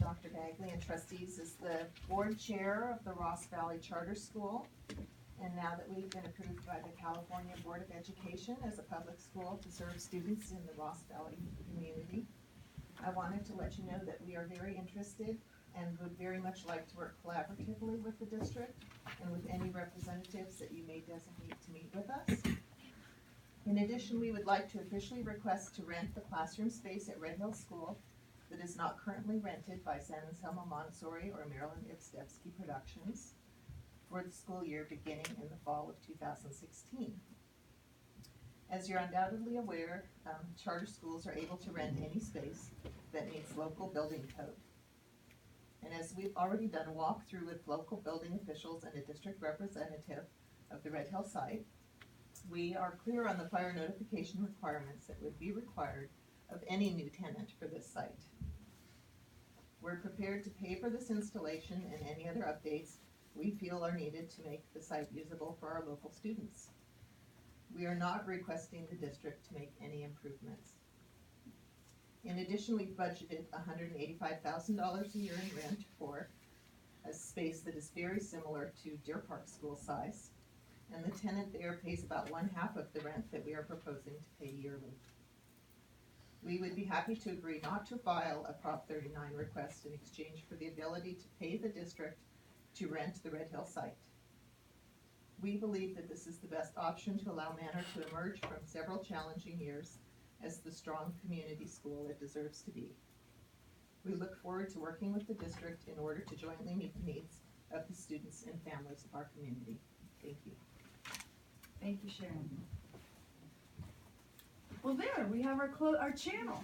Dr. Bagley, and trustees, is the board chair of the Ross Valley Charter School. And now that we've been approved by the California Board of Education as a public school to serve students in the Ross Valley community, I wanted to let you know that we are very interested and would very much like to work collaboratively with the district and with any representatives that you may designate to meet with us. In addition, we would like to officially request to rent the classroom space at Red Hill School that is not currently rented by San Anselmo Montessori or Marilyn Ipstevsky Productions for the school year beginning in the fall of 2016. As you're undoubtedly aware, charter schools are able to rent any space that meets local building code. And as we've already done a walkthrough with local building officials and a district representative of the Red Hill site, we are clear on the fire notification requirements that would be required of any new tenant for this site. We're prepared to pay for this installation and any other updates we feel are needed to make the site usable for our local students. We are not requesting the district to make any improvements. In addition, we've budgeted $185,000 a year in rent for a space that is very similar to Deer Park School size, and the tenant there pays about 1/2 of the rent that we are proposing to pay yearly. We would be happy to agree not to file a Prop 39 request in exchange for the ability to pay the district to rent the Red Hill site. We believe that this is the best option to allow Manor to emerge from several challenging years as the strong community school it deserves to be. We look forward to working with the district in order to jointly meet the needs of the students and families of our community. Thank you. Thank you, Sharon. Well, there we have our channel.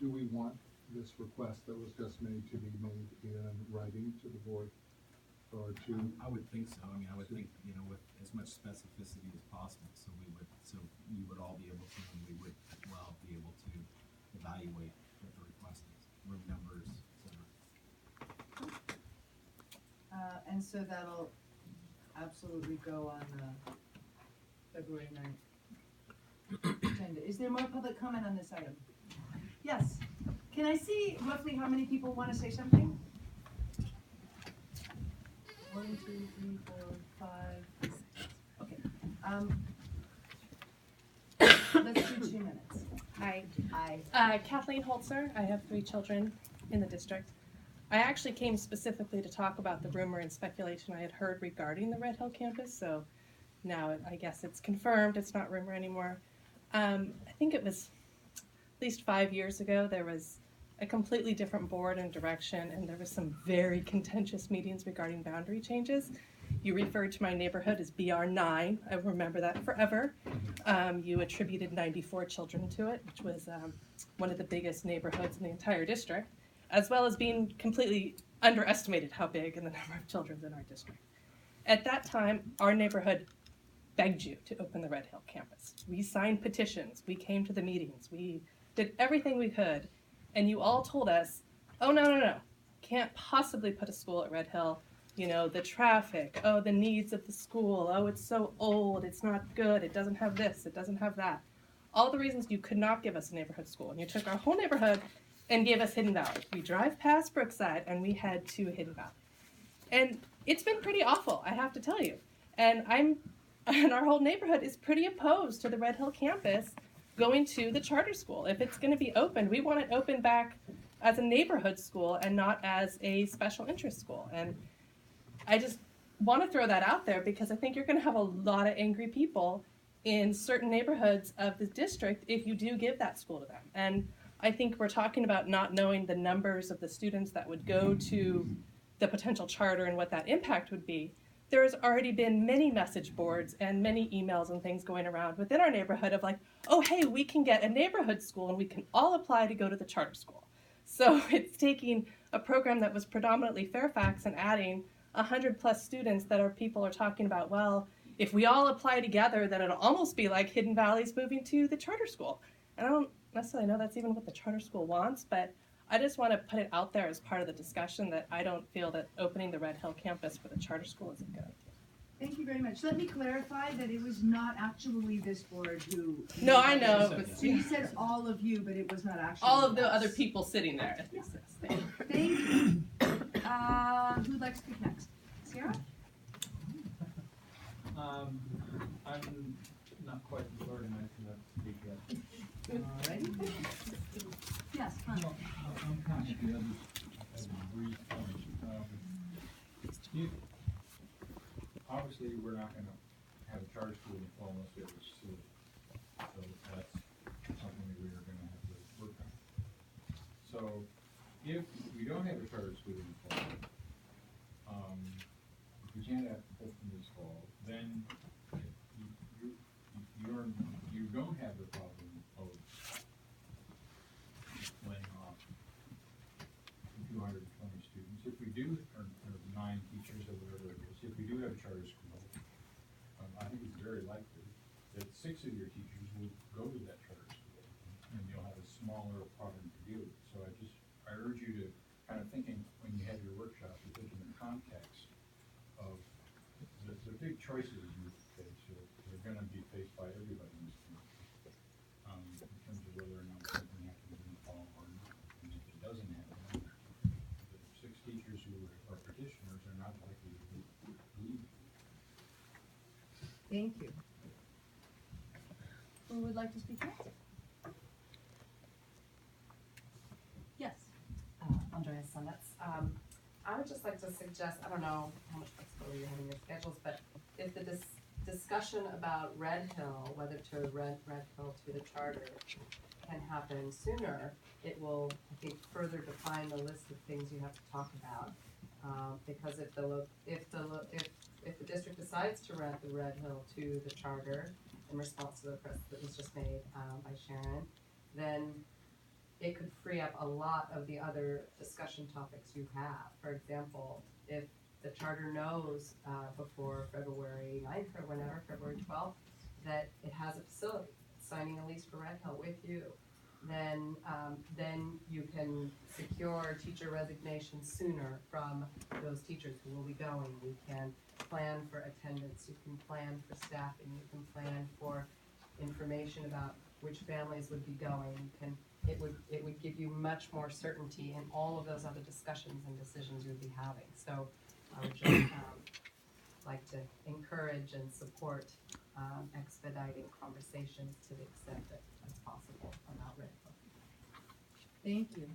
Do we want this request that was just made to be made in writing to the board, or to? I would think so. I mean, I would think, you know, with as much specificity as possible, so you would all be able to, and we would as well be able to evaluate what the request is, room numbers, etc. And so that'll absolutely go on February 9th agenda. Is there more public comment on this item? Yes. Can I see roughly how many people want to say something? 1, 2, 3, 4, 5, 6. Okay. Let's do 2 minutes. Hi. Hi. Kathleen Holzer. I have 3 children in the district. I actually came specifically to talk about the rumor and speculation I had heard regarding the Red Hill campus, so now I guess it's confirmed, it's not rumor anymore. I think it was at least 5 years ago, there was a completely different board and direction, and there was some very contentious meetings regarding boundary changes. You referred to my neighborhood as BR9. I remember that forever. You attributed 94 children to it, which was one of the biggest neighborhoods in the entire district, as well as being completely underestimated how big and the number of children in our district. At that time, our neighborhood begged you to open the Red Hill campus. We signed petitions, we came to the meetings, we did everything we could, and you all told us, oh, no, can't possibly put a school at Red Hill. You know, the traffic, oh, the needs of the school, oh, it's so old, it's not good, it doesn't have this, it doesn't have that. All the reasons you could not give us a neighborhood school, and you took our whole neighborhood and gave us Hidden Valley. We drive past Brookside and we head to Hidden Valley. And it's been pretty awful, I have to tell you. And our whole neighborhood is pretty opposed to the Red Hill campus going to the charter school. If it's going to be open, we want it open back as a neighborhood school and not as a special interest school. And I just want to throw that out there because I think you're going to have a lot of angry people in certain neighborhoods of the district if you do give that school to them. And I think we're talking about not knowing the numbers of the students that would go to the potential charter and what that impact would be. There's already been many message boards and many emails and things going around within our neighborhood of like, oh, hey, we can get a neighborhood school and we can all apply to go to the charter school. So it's taking a program that was predominantly Fairfax and adding 100+ students that people are talking about, well, if we all apply together, then it'll almost be like Hidden Valley's moving to the charter school. And I don't necessarily know that's even what the charter school wants, but I just want to put it out there as part of the discussion that I don't feel that opening the Red Hill campus for the charter school is a good idea. Thank you very much. Let me clarify that it was not actually this board who. No, I know, She said but that. So you said all of you, but it was not actually. all of the us. other people sitting there at least. Thank you. Who'd like to speak next? Sarah? I'm not quite organized enough to speak yet. Alrighty. Yes, fine. I'm kind of the other, as a brief point. Obviously, we're not gonna have a charter school in the fall unless we have a facility. So that's something that we are gonna have to work on. So if we don't have a charter school in the fall, if we can't have open this fall, then you don't have the problem of laying off 220 students. If we do, or 9 teachers or whatever it is, if we do have a charter school, I think it's very likely that 6 of your teachers will go to that charter school, and you'll have a smaller problem to deal with. So I urge you to kind of thinking, when you have your workshop, you think in the context of the big choices you face, are gonna be faced by everybody in this community, in terms of whether or not something happens in the fall or not. And if it doesn't happen, the 6 teachers who are petitioners are not likely to leave. Thank you. Who would like to speak next? Yes. Andrea Summits. I would just like to suggest, I don't know how much flexibility you have in your schedules, but if the discussion about Red Hill, whether to Red Hill to the charter, can happen sooner, it will, I think, further define the list of things you have to talk about. Because if the district decides to rent the Red Hill to the charter in response to the request that was just made by Sharon, then it could free up a lot of the other discussion topics you have. For example, if the charter knows before February 9th or whenever, February 12th, that it has a facility, signing a lease for Red Hill with you, then you can secure teacher resignation sooner from those teachers who will be going. You can plan for attendance, you can plan for staffing, you can plan for information about which families would be going. It would give you much more certainty in all of those other discussions and decisions you'd be having. So I would just like to encourage and support expediting conversations to the extent that that's possible about Red Hill. Thank you.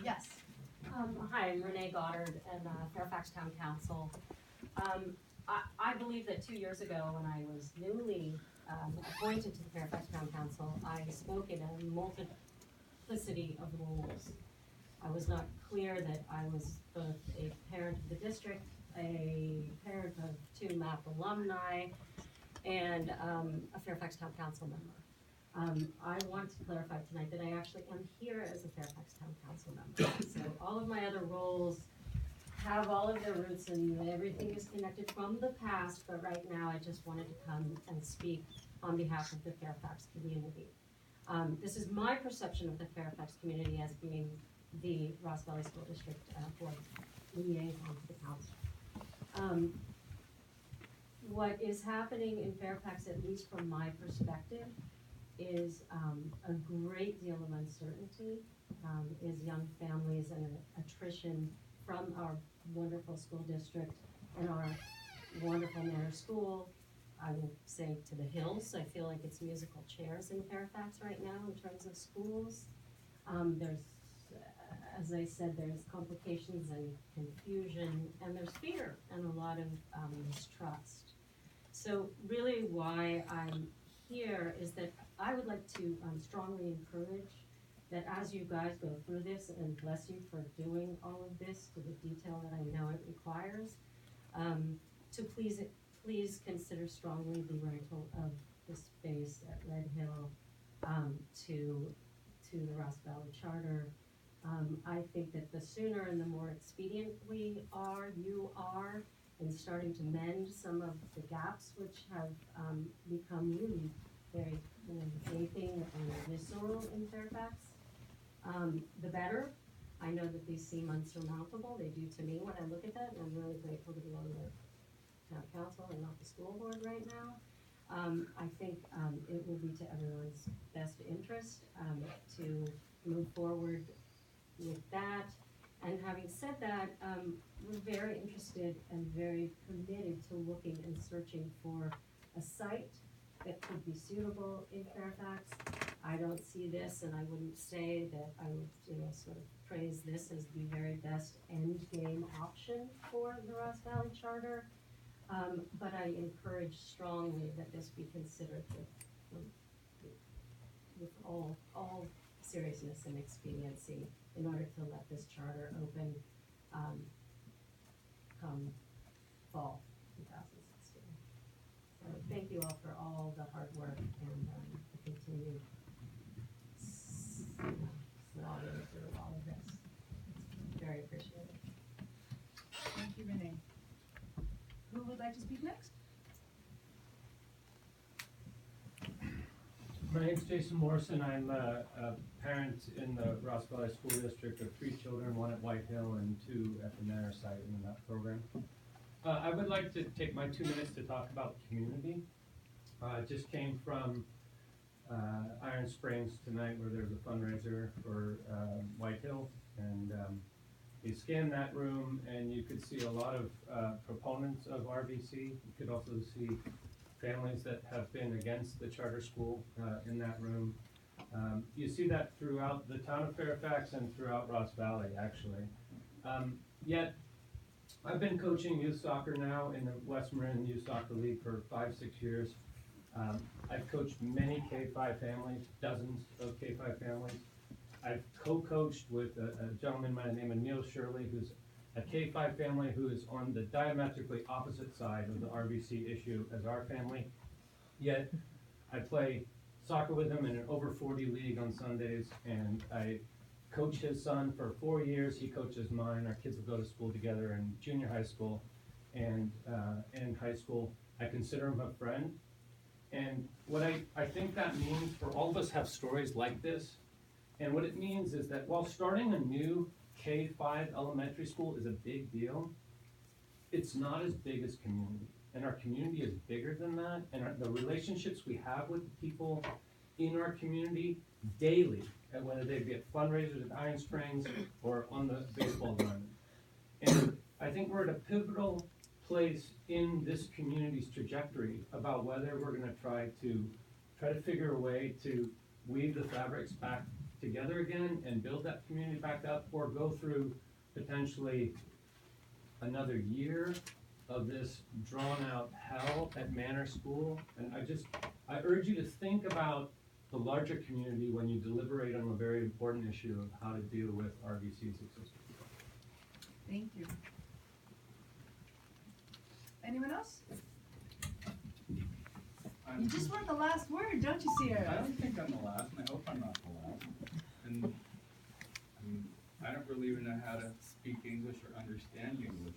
Yes. Hi, I'm Renee Goddard and Fairfax Town Council. I believe that 2 years ago, when I was newly appointed to the Fairfax Town Council, I spoke in a multiplicity of roles. I was not clear that I was both a parent of the district, a parent of 2 MAP alumni, and a Fairfax Town Council member. I want to clarify tonight that I actually am here as a Fairfax Town Council member. So all of my other roles have all of their roots and everything is connected from the past, but right now I just wanted to come and speak on behalf of the Fairfax community. This is my perception of the Fairfax community as being the Ross Valley School District Board liaison to the council. What is happening in Fairfax, at least from my perspective, is a great deal of uncertainty, is young families and attrition from our wonderful school district and our wonderful manor school. I will say to the hills. I feel like it's musical chairs in Fairfax right now in terms of schools. There's, as I said, there's complications and confusion, and there's fear and a lot of mistrust. So really why I'm here is that I would like to strongly encourage that as you guys go through this, and bless you for doing all of this to the detail that I know it requires, to please consider strongly the rental of the space at Red Hill to the Ross Valley Charter. I think that the sooner and the more expedient you are in starting to mend some of the gaps which have become really very gaping and visceral in Fairfax, the better. I know that these seem unsurmountable, they do to me when I look at that, and I'm really grateful to be on the town council and not the school board right now. I think, it will be to everyone's best interest, to move forward with that. And having said that, we're very interested and very committed to looking and searching for a site that could be suitable in Fairfax. I don't see this, and I wouldn't say that I would, sort of praise this as the very best end game option for the Ross Valley Charter. But I encourage strongly that this be considered with all seriousness and expediency in order to let this charter open, come fall 2016. So thank you all for all the hard work and the continued slogging through all of this. It's very appreciated. Thank you, Renee. Who would like to speak next? My name's Jason Morrison. I'm a parent in the Ross Valley School District of 3 children, 1 at White Hill and 2 at the Manor site in that program. I would like to take my 2 minutes to talk about the community. I just came from Iron Springs tonight where there's a fundraiser for White Hill, and you scan that room and you could see a lot of proponents of RVC. You could also see families that have been against the charter school in that room. You see that throughout the town of Fairfax and throughout Ross Valley, actually. Yet, I've been coaching youth soccer now in the West Marin Youth Soccer League for 5-6 years. I've coached many K-5 families, dozens of K-5 families. I've co-coached with a gentleman by the name of Neil Shirley, who's a K-5 family who is on the diametrically opposite side of the RVC issue as our family. Yet, I play soccer with him in an over 40 league on Sundays, and I coach his son for 4 years. He coaches mine. Our kids will go to school together in junior high school and in high school. I consider him a friend. And what I think that means for all of us have stories like this. And what it means is that while starting a new K-5 elementary school is a big deal, it's not as big as community. And our community is bigger than that. And the relationships we have with the people in our community daily, whether they be at fundraisers at Iron Springs or on the baseball diamond. And I think we're at a pivotal place in this community's trajectory about whether we're going to try to figure a way to weave the fabrics back together again and build that community back up, or go through potentially another year of this drawn out hell at Manor School. And I urge you to think about the larger community when you deliberate on a very important issue of how to deal with RVC's existence. Thank you. Anyone else? You just want the last word, don't you, Sierra? I don't think I'm the last, and I hope I'm not the last. And I mean, I don't really even know how to speak English or understand English.